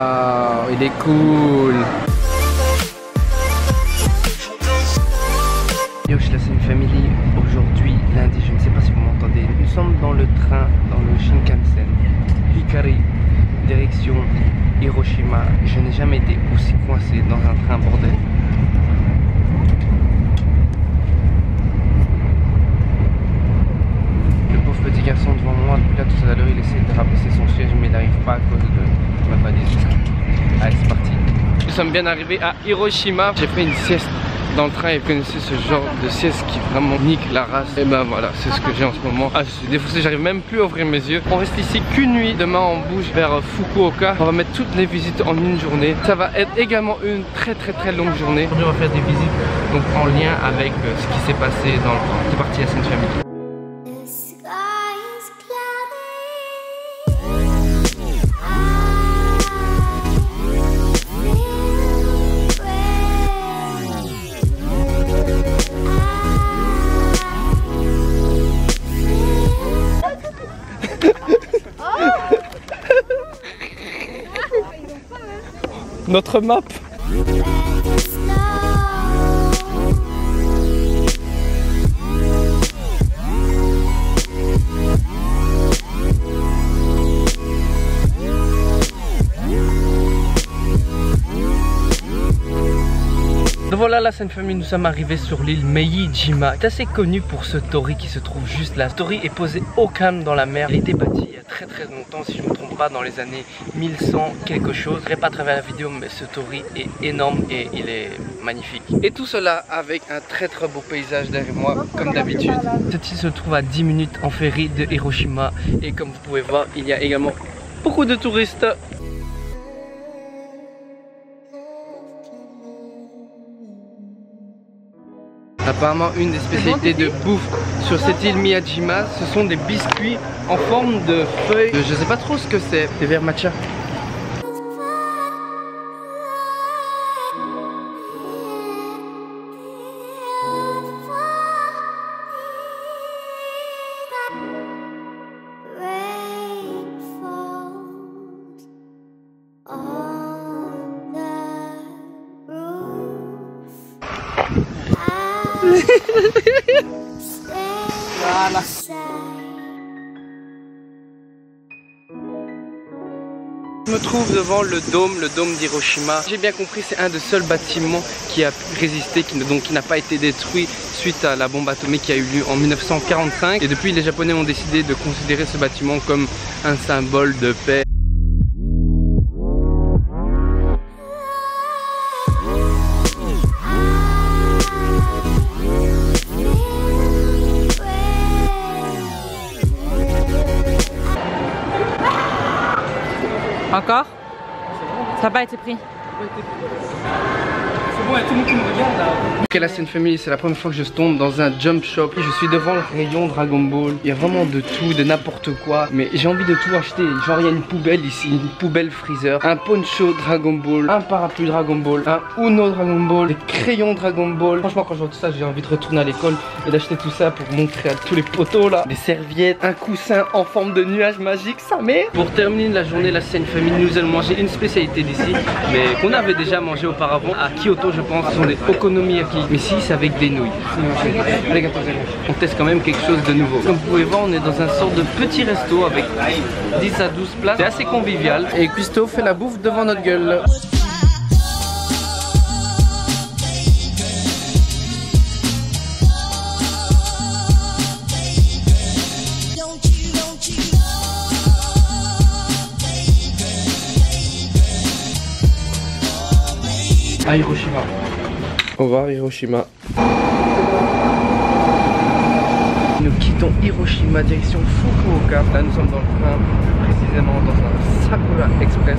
Oh, il est cool. Yo, je laisse une famille aujourd'hui, lundi, je ne sais pas si vous m'entendez. Nous sommes dans le train, dans le Shinkansen, Hikari, direction Hiroshima. Je n'ai jamais été aussi coincé dans un train, bordel. Le pauvre petit garçon devant moi, depuis là tout à l'heure, il essaie de rabaisser son siège, mais il n'arrive pas à cause de ma valise. Allez, c'est parti. Nous sommes bien arrivés à Hiroshima. J'ai fait une sieste dans le train et vous connaissez ce genre de sieste qui vraiment nique la race. Et ben voilà, c'est ce que j'ai en ce moment. Ah, je suis défoncé, j'arrive même plus à ouvrir mes yeux. On reste ici qu'une nuit. Demain on bouge vers Fukuoka. On va mettre toutes les visites en une journée. Ça va être également une très longue journée. Aujourd'hui on va faire des visites donc en lien avec ce qui s'est passé dans le train. C'est parti à Sainte Famille. Notre map. Voilà la Sainte Famille, nous sommes arrivés sur l'île Meijima. C'est assez connu pour ce torii qui se trouve juste là. Ce torii est posé au calme dans la mer. Il a été bâti il y a très longtemps, si je ne me trompe pas, dans les années 1100 quelque chose. Je ne verrai pas à travers la vidéo, mais ce torii est énorme et il est magnifique. Et tout cela avec un très beau paysage derrière moi, comme d'habitude. Cette île se trouve à 10 minutes en ferry de Hiroshima. Et comme vous pouvez voir, il y a également beaucoup de touristes. Apparemment une des spécialités de bouffe sur cette île Miyajima, ce sont des biscuits en forme de feuilles. Je sais pas trop ce que c'est, des verts matcha. Voilà. Je me trouve devant le dôme d'Hiroshima. J'ai bien compris, c'est un des seuls bâtiments qui a résisté, qui n'a pas été détruit suite à la bombe atomique qui a eu lieu en 1945. Et depuis, les Japonais ont décidé de considérer ce bâtiment comme un symbole de paix. Encore? Ça n'a pas été pris. C'est bon, il y a tout le monde qui me regarde là. Ok, la Sainte Famille, c'est la première fois que je tombe dans un jump shop. Je suis devant le rayon Dragon Ball. Il y a vraiment de tout, de n'importe quoi. Mais j'ai envie de tout acheter. Genre, il y a une poubelle ici, une poubelle Freezer, un poncho Dragon Ball, un parapluie Dragon Ball, un Uno Dragon Ball, des crayons Dragon Ball. Franchement, quand je vois tout ça, j'ai envie de retourner à l'école et d'acheter tout ça pour montrer à tous les potos là. Des serviettes, un coussin en forme de nuage magique, sa mère. Pour terminer la journée, la Sainte Famille, nous allons manger une spécialité d'ici, mais qu'on avait déjà mangé auparavant à Kyoto, je pense. Ce sont des okonomiyaki. Mais ici, c'est avec des nouilles. Allez, gâteau, on teste quand même quelque chose de nouveau. Comme vous pouvez voir, on est dans un sorte de petit resto avec 10 à 12 places. C'est assez convivial. Et Custo fait la bouffe devant notre gueule. À Hiroshima. Au revoir Hiroshima. Nous quittons Hiroshima direction Fukuoka. Là nous sommes dans le train, plus précisément dans un Sakura Express.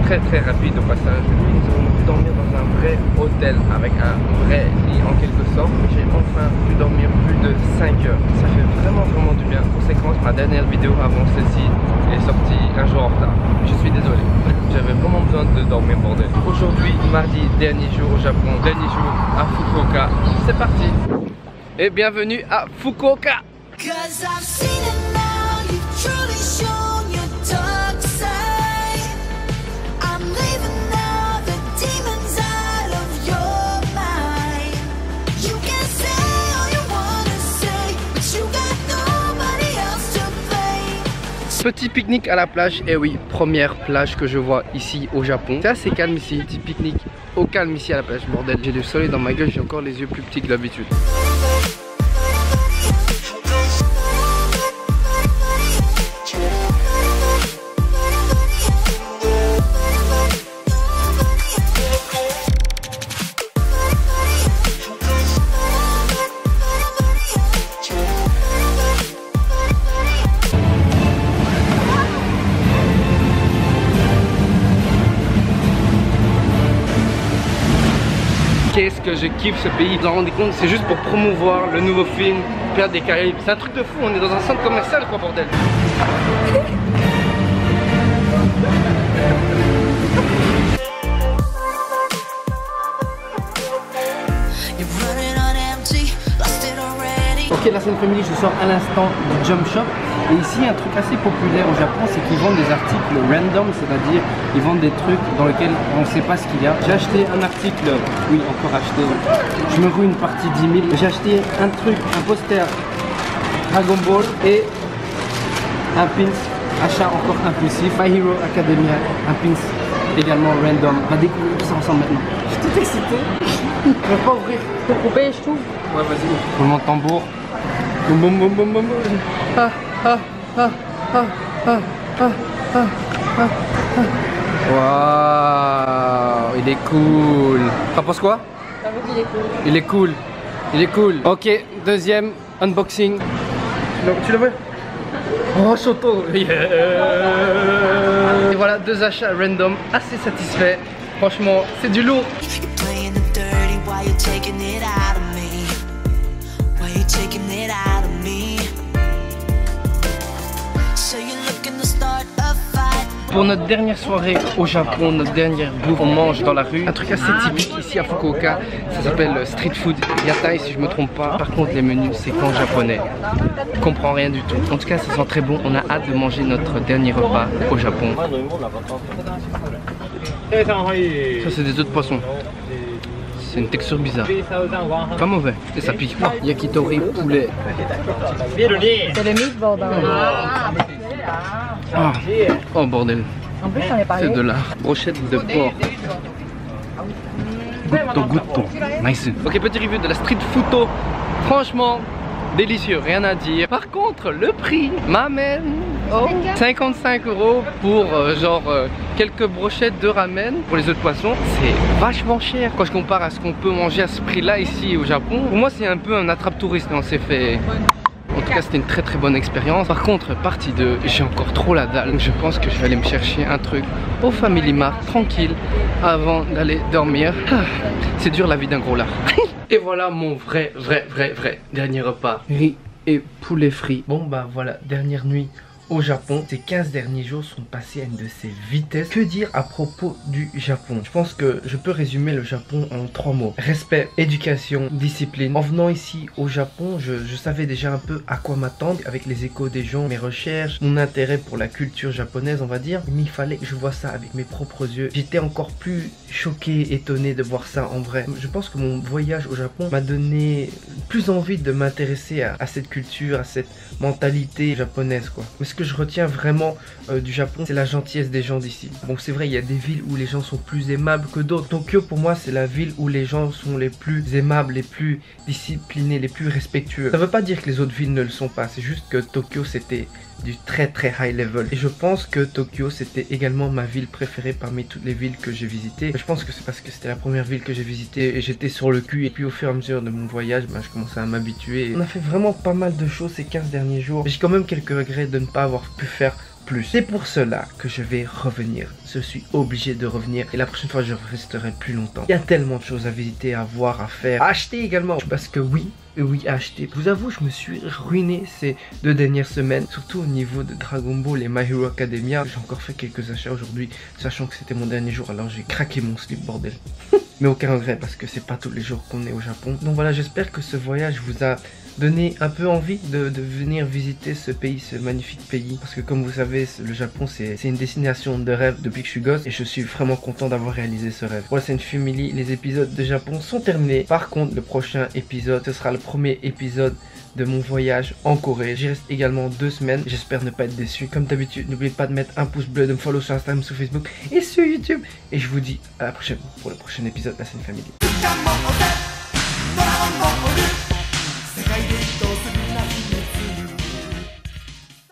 Très rapide au passage. Puis nous allons dormir dans un vrai hôtel avec un vrai lit en quelque sorte. J'ai enfin pu dormir plus de 5 heures. Ça fait vraiment du bien. Conséquence, ma dernière vidéo avant celle-ci est sortie un jour en retard. Je suis désolé. J'avais vraiment besoin de dormir, bordel. Aujourd'hui, mardi, dernier jour au Japon, dernier jour à Fukuoka. C'est parti. Et bienvenue à Fukuoka. I'm Petit pique-nique à la plage. Et oui, première plage que je vois ici au Japon. C'est assez calme ici. Petit pique-nique au calme ici à la plage. Bordel, j'ai du soleil dans ma gueule, j'ai encore les yeux plus petits que d'habitude. Qu'est-ce que je kiffe ce pays, vous en rendez compte, c'est juste pour promouvoir le nouveau film Pirates des Caraïbes. C'est un truc de fou, on est dans un centre commercial quoi bordel. Ok, la scène family, je sors à l'instant du Jump Shop. Et ici, un truc assez populaire au Japon, c'est qu'ils vendent des articles random, c'est-à-dire ils vendent des trucs dans lesquels on ne sait pas ce qu'il y a. J'ai acheté un article, oui, encore acheté, je me roule une partie 10 000. J'ai acheté un truc, un poster Dragon Ball et un pins, achat encore impulsif, My Hero Academia, un pins également random. On va découvrir tout ça ensemble maintenant. Je suis tout excité. Je ne vais pas ouvrir. Pour couper, je trouve. Ouais, vas-y. Roulement de tambour. Boum boum boum boum boum. Ah ah ah ah ah ah ah ah ah. Waouh, il est cool. T'en penses quoi? J'avoue qu'il est cool. Il est cool. Il est cool. Ok, deuxième unboxing. Tu le vois? Oh, Shoto. Yeah. Et voilà, deux achats random, assez satisfaits. Franchement, c'est du lourd. Pour notre dernière soirée au Japon, notre dernière bouffe, on mange dans la rue. Un truc assez typique ici à Fukuoka, ça s'appelle street food yatai si je me trompe pas. Par contre les menus c'est qu'en japonais, je comprends rien du tout. En tout cas ça sent très bon, on a hâte de manger notre dernier repas au Japon. Ça c'est des œufs de poisson. C'est une texture bizarre. Pas mauvais. Et ça pique pas. Yakitori poulet. C'est le meatball dans le... Ah. Oh bordel. En plus, j'en ai parlé. C'est de la brochette de porc. Gutto. Nice. Ok, petit review de la street food. Franchement, délicieux, rien à dire. Par contre, le prix m'amène 55 € pour quelques brochettes de ramen. Pour les œufs de poisson, c'est vachement cher quand je compare à ce qu'on peut manger à ce prix-là ici au Japon. Pour moi, c'est un peu un attrape-touriste. On s'est fait... En tout cas, c'était une très très bonne expérience. Par contre, partie 2, j'ai encore trop la dalle. Je pense que je vais aller me chercher un truc au Family Mart, tranquille, avant d'aller dormir. C'est dur la vie d'un gros lard. Et voilà mon vrai dernier repas. Riz et poulet frit. Bon bah voilà, dernière nuit au Japon. Ces 15 derniers jours sont passés à une de ces vitesses. Que dire à propos du Japon? Je pense que je peux résumer le Japon en 3 mots. Respect, éducation, discipline. En venant ici au Japon, je savais déjà un peu à quoi m'attendre avec les échos des gens, mes recherches, mon intérêt pour la culture japonaise on va dire. Mais il fallait que je vois ça avec mes propres yeux. J'étais encore plus choqué, étonné de voir ça en vrai. Je pense que mon voyage au Japon m'a donné plus envie de m'intéresser à cette culture, à cette mentalité japonaise quoi. Mais ce que je retiens vraiment du Japon, c'est la gentillesse des gens d'ici. Bon c'est vrai, il y a des villes où les gens sont plus aimables que d'autres. Tokyo pour moi c'est la ville où les gens sont les plus aimables, les plus disciplinés, les plus respectueux. Ça veut pas dire que les autres villes ne le sont pas, c'est juste que Tokyo c'était du très high level. Et je pense que Tokyo c'était également ma ville préférée parmi toutes les villes que j'ai visitées. Je pense que c'est parce que c'était la première ville que j'ai visitée et j'étais sur le cul. Et puis au fur et à mesure de mon voyage, je commençais à m'habituer. On a fait vraiment pas mal de choses ces 15 derniers jours. J'ai quand même quelques regrets de ne pas avoir pu faire plus. C'est pour cela que je vais revenir. Je suis obligé de revenir et la prochaine fois je resterai plus longtemps. Il y a tellement de choses à visiter, à voir, à faire, à acheter également. Parce que oui, acheter. Je vous avoue, je me suis ruiné ces 2 dernières semaines, surtout au niveau de Dragon Ball et My Hero Academia. J'ai encore fait quelques achats aujourd'hui, sachant que c'était mon dernier jour, alors j'ai craqué mon slip, bordel. Mais aucun regret parce que c'est pas tous les jours qu'on est au Japon. Donc voilà, j'espère que ce voyage vous a donné un peu envie de venir visiter ce pays, ce magnifique pays. Parce que comme vous savez, le Japon c'est une destination de rêve depuis que je suis gosse. Et je suis vraiment content d'avoir réalisé ce rêve. Voilà, c'est une family, les épisodes de Japon sont terminés. Par contre, le prochain épisode, ce sera le premier épisode de mon voyage en Corée. J'y reste également 2 semaines. J'espère ne pas être déçu. Comme d'habitude, n'oubliez pas de mettre un pouce bleu, de me follow sur Instagram, sur Facebook et sur YouTube. Et je vous dis à la prochaine pour le prochain épisode de la Scène Family.